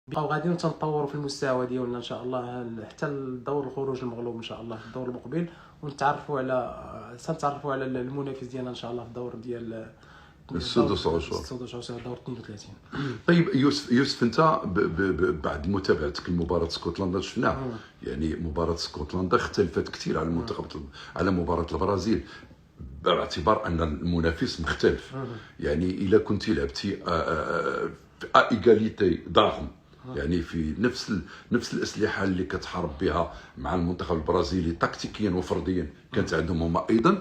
بقاو غاديين تنطوروا في المستوى ديالنا ان شاء الله حتى لدور الخروج المغلوب ان شاء الله في الدور المقبل، ونتعرفوا على المنافس ديالنا ان شاء الله في الدور ديال السدس عشر. دور 32. طيب يوسف انت بعد متابعتك لمباراه اسكتلندا شفناه، يعني مباراه اسكتلندا اختلفت كثير على المنتخب على مباراه البرازيل، باعتبار ان المنافس مختلف. يعني الا كنت لعبتي ايغاليتي ضخم، يعني في نفس الاسلحه اللي كتحارب بها مع المنتخب البرازيلي تكتيكيا وفرديا كانت عندهم هما ايضا،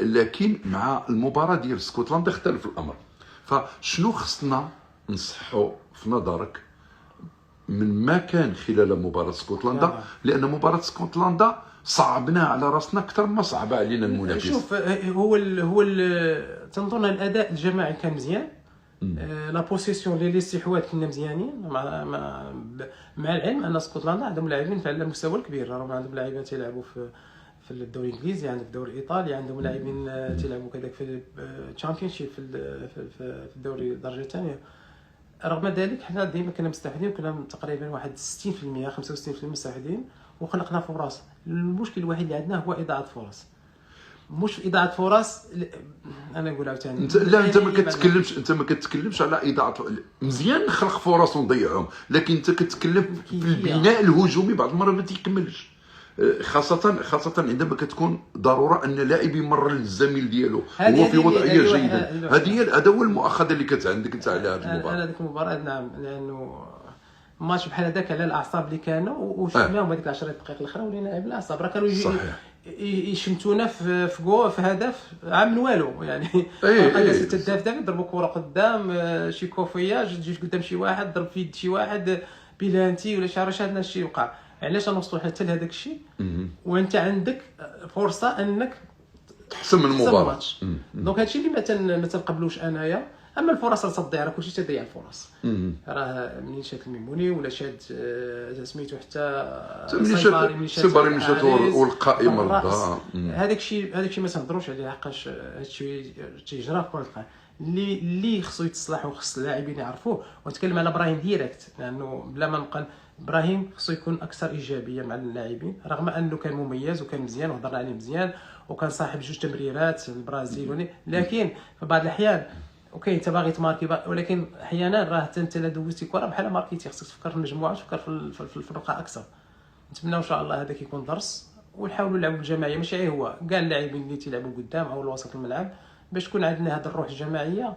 لكن مع المباراه ديال اسكتلندا اختلف الامر. فشنو خصنا نصحوا في نظرك من ما كان خلال مباراه اسكتلندا؟ لان مباراه اسكتلندا صعبناها على راسنا اكثر ما صعب علينا المنافس. شوف، تنظن الاداء الجماعي كان مزيان، لا بوسيسيون لي الاستحواذ كنا مزيانين، مع العلم ان اسكتلندا عندهم لاعبين على المستوى الكبير، راهم عندهم لاعبين تيلعبوا في الدوري الانجليزي، عندك الدوري الايطالي، عندهم لاعبين تيلعبوا كذاك في الشامبيونشيب في الدوري الدرجه الثانيه. رغم ذلك حنا ديما كنا مستحوذين، كنا تقريبا واحد 60% 65% مستحوذين وخلقنا فرص. المشكل الوحيد اللي عندنا هو اضاعه فرص، مش اضاعه فرص. انا نقول عاوتاني لا، انت ما كتكلمش على اضاعه، مزيان نخلق فرص ونضيعهم، لكن انت كتكلم في البناء الهجومي بعض المرات ما تيكملش، خاصه عندما كتكون ضروره ان لاعب يمر للزميل ديالو هو في وضعيه جيده. هذا هو المؤاخذه اللي كانت عندك انت على هذه المباراه. على هذيك المباراه نعم، لانه ماتش بحال هذاك على الاعصاب اللي كانوا، وشفناهم هذيك 10 دقائق الاخرى ولينا على الاعصاب، راه كانوا يشمتونا في هدف عام والو يعني. بقى 6 دافع يضربوا كره قدام شي كوفيه، تجي قدام شي واحد ضرب في يد شي واحد بلانتي ولا شي حاجه، هذا الشيء وقع. علاش نوصلوا حتى لهذاك الشيء وانت عندك فرصه انك تحسن من المباراه؟ دونك هادشي اللي ما تنقبلوش انايا. اما الفرص راه تضيع، راه كلشي تضيع الفرص. راه منين شاد الميموني ولا شاد سميتو حتى سيباري من شاد والقائم رضا، هذاك الشيء ما تهضروش عليه، حقاش هادشي تيجرى في كره القدم. اللي خصو يتصلح وخص اللاعبين يعرفوه. ونتكلم على ابراهيم ديريكت، لانه بلا ما نقل ابراهيم خصو يكون اكثر ايجابيه مع اللاعبين، رغم انه كان مميز وكان مزيان وهضرنا عليه مزيان وكان صاحب 2 تمريرات البرازيل، لكن في بعض الاحيان اوكي انت باغي تماركي، ولكن احيانا راه حتى انت لا دوزتي كره بحال ماركيتي، خصك تفكر في المجموعه، تفكر في الفرقه اكثر. نتمنى ان شاء الله هذا كيكون درس، ونحاولوا نلعبوا بالجماعيه، ماشي هو كاع اللاعبين اللي تيلعبوا قدام او وسط الملعب، باش تكون عندنا هذه الروح الجماعيه،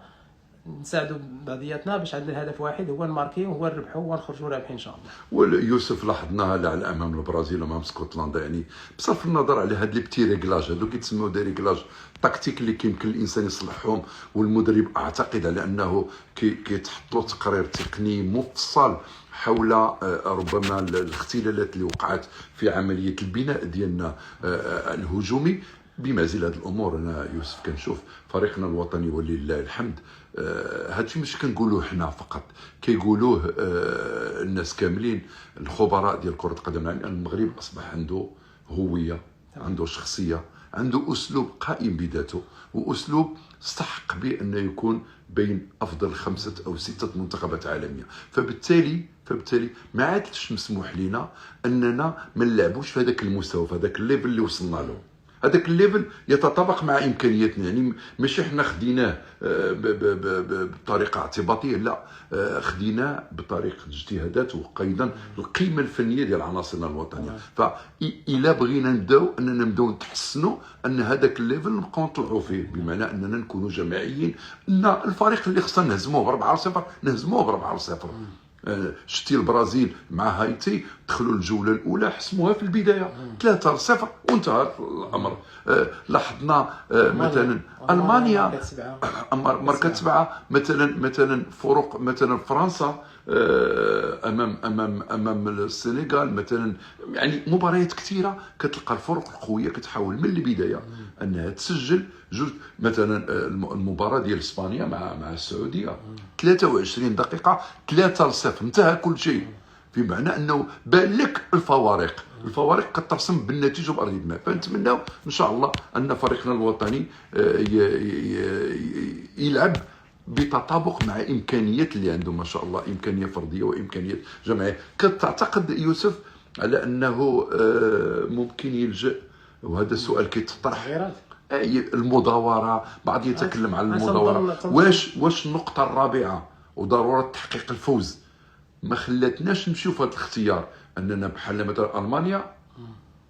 نساعدوا بعضياتنا باش عندنا الهدف واحد هو نماركيو وهو نربحوا ونخرجوا رابحين ان شاء الله. ويوسف لاحظناها على امام البرازيل وامام اسكتلندا، يعني بصرف النظر على هاد لي بتي ريغلاج هادو كيتسموا دي ريغلاج تكتيك اللي كيمكن الانسان يصلحهم، والمدرب اعتقد على انه كيتحط له تقرير تقني مفصل حول ربما الاختلالات اللي وقعت في عمليه البناء ديالنا الهجومي. بمعزل هذه الامور انا يوسف كنشوف فريقنا الوطني ولله الحمد، هادشي ماشي كنقولوه حنا فقط، كيقولوه الناس كاملين، الخبراء ديال كره القدم. يعني المغرب اصبح عنده هويه، عنده شخصيه، عنده اسلوب قائم بذاته، واسلوب استحق به انه يكون بين افضل 5 أو 6 منتخبات عالميه. فبالتالي ما عادش مسموح لنا اننا ما نلعبوش في هذاك المستوى، في هذاك الليفل اللي وصلنا له. هذاك الليفل يتطابق مع امكانياتنا، يعني ماشي حنا خديناه بطريقه اعتباطيه، لا، خديناه بطريقه اجتهادات وقيدا القيمه الفنيه ديال عناصرنا الوطنيه. فإلا بغينا نبداو نتحسنوا ان هذاك الليفل نبقاو نطلعوا فيه، بمعنى اننا نكونوا جماعيين، ان الفريق اللي خصنا نهزموه ب 4-0 نهزموه ب 4-0. شتي البرازيل مع هايتي دخلوا الجوله الاولى حسموها في البدايه 3-0 وانتهى الامر. لاحظنا مثلا المانيا مركز 7 مثلا فروق، مثلا فرنسا امام السنغال مثلا، يعني مباريات كثيره كتلقى الفرق القويه كتحاول من البدايه انها تسجل جوج. مثلا المباراه ديال اسبانيا مع السعوديه 23 دقيقه 3-0 انتهى كل شيء، في معنى انه بان لك الفوارق كترسم بالنتيجه بارض الماء. فنتمناو ان شاء الله ان فريقنا الوطني يلعب بتطابق مع امكانيات اللي عنده ما شاء الله، امكانيه فرديه وامكانيات جماعيه. كتعتقد يوسف على انه ممكن يلجا، وهذا السؤال كيتطرح، تغييرات. المداوره، بعض يتكلم عن المداوره. واش النقطه الرابعه وضروره تحقيق الفوز ما خلاتناش نمشيو في هذا الاختيار، اننا بحال مثلا المانيا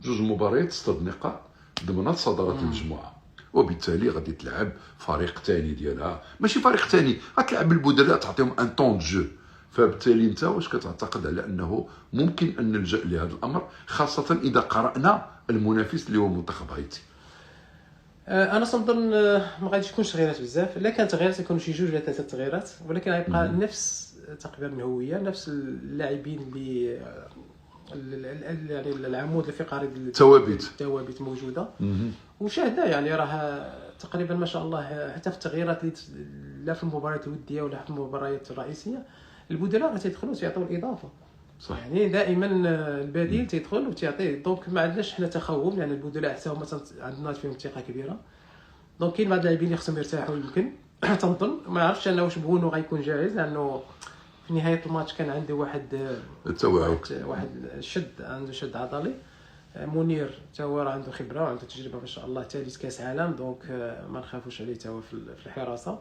2 مباريات 6 نقاط ضمن صدارة المجموعه، وبالتالي غادي تلعب فريق ثاني ديالها، ماشي فريق ثاني، غتلعب البدلاء تعطيهم ان طون دو جو. فبالتالي انت واش كتعتقد على انه ممكن ان نلجا لهذا الامر، خاصه اذا قرانا المنافس اللي هو منتخب هايتي؟ انا تنظن ما غاديش تكونش تغييرات بزاف، الا كانت تغييرات يكونوا شي 2 ولا 3 تغييرات، ولكن غيبقى نفس تقريبا الهويه، نفس اللاعبين اللي يعني العمود الفقري ديال الثوابت موجوده ومشاهده. يعني راه تقريبا ما شاء الله حتى في التغييرات اللي لا في المباريات الوديه ولا في المباريات الرئيسيه، البدلاء راه تيدخلوا تيعطيو الاضافه. صح. يعني دائما البديل تيدخل وتعطيه، دونك ما عندناش حنا تخوف، لان البدلاء حتى هما عندنا فيهم ثقه كبيره. دونك كاين بعض اللاعبين اللي خصهم يرتاحوا يمكن تنظن. ما عرفتش انا واش بونو غيكون جاهز، لانه في نهايه الماتش كان عنده واحد شد عضلي. منير حتى هو راه عنده خبره وعنده تجربه ما شاء الله، ثالث كاس عالم، دونك ما نخافوش عليه حتى هو في الحراسه.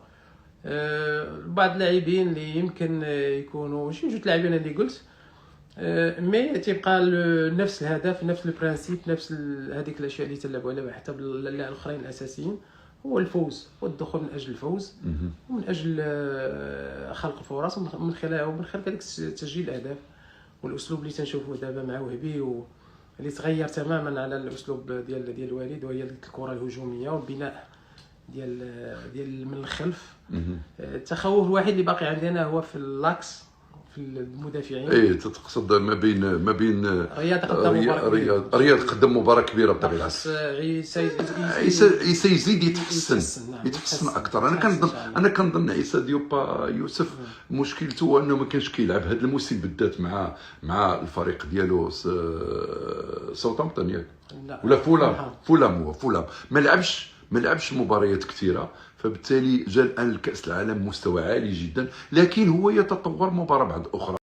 بعض اللاعبين اللي يمكن يكونوا شي 2 لاعبين اللي قلت، مي تيبقى نفس الهدف، نفس البرانسيب، نفس هذيك الاشياء اللي تلعبوا عليها حتى الاخرين الاساسيين، هو الفوز والدخول من اجل الفوز ومن اجل خلق الفرص، ومن خلال ذلك تسجيل الاهداف. والاسلوب اللي تنشوفوه دابا مع وهبي اللي تغير تماما على الاسلوب ديال الوالد، وهي الكره الهجوميه والبناء ديال من الخلف. التخوف الوحيد اللي باقي عندنا هو في اللاكس، في المدافعين. تقصد ما بين رياض قدم مباراه كبيره بطبيعه الحال. عيسى يزيد يتحسن اكثر. انا كنظن عيسى ديوبا يوسف مشكلته هو انه ما كانش كيلعب هذا الموسم بالذات مع الفريق ديالو ساوثامبتون ياك ولا فولام ما لعبش مباريات كثيره، فبالتالي جا الان الكاس العالم مستوى عالي جدا، لكن هو يتطور مباراه بعد اخرى.